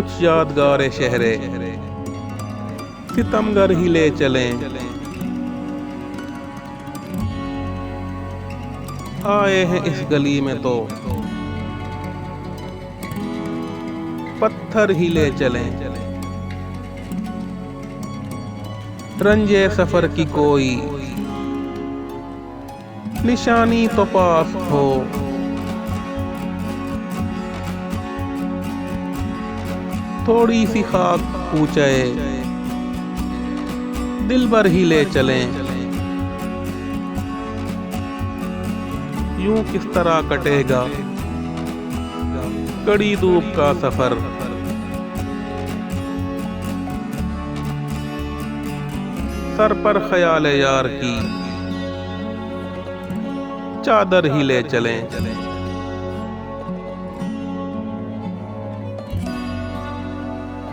कुछ यादगार शहरे सितमगर ही ले चलें। आए हैं इस गली में तो पत्थर ही ले चलें। रंजे सफर की कोई निशानी तो पास हो, थोड़ी सी खाक पूछे दिल भर ही ले चलें। यूं किस तरह कटेगा कड़ी धूप का सफर, सर पर ख्याल यार की चादर ही ले चलें।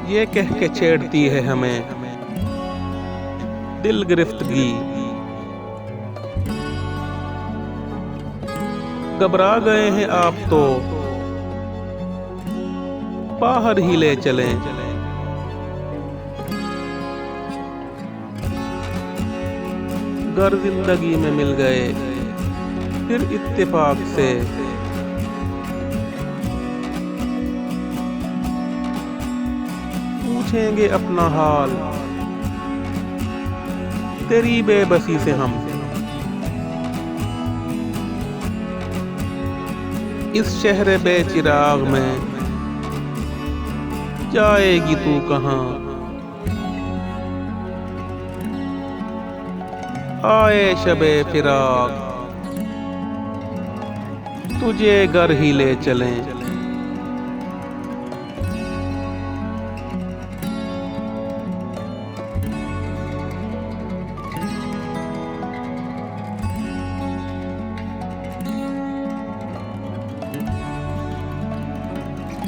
ये कह के छेड़ती है हमें दिल गिरफ्तगी, घबरा गए हैं आप तो बाहर ही ले चलें। घर जिंदगी में मिल गए फिर इत्तेफाक से, पूछेंगे अपना हाल तेरी बेबसी से हम। इस शहर बेचिराग में जाएगी तू कहाँ, आए शबे फिराक तुझे घर ही ले चलें।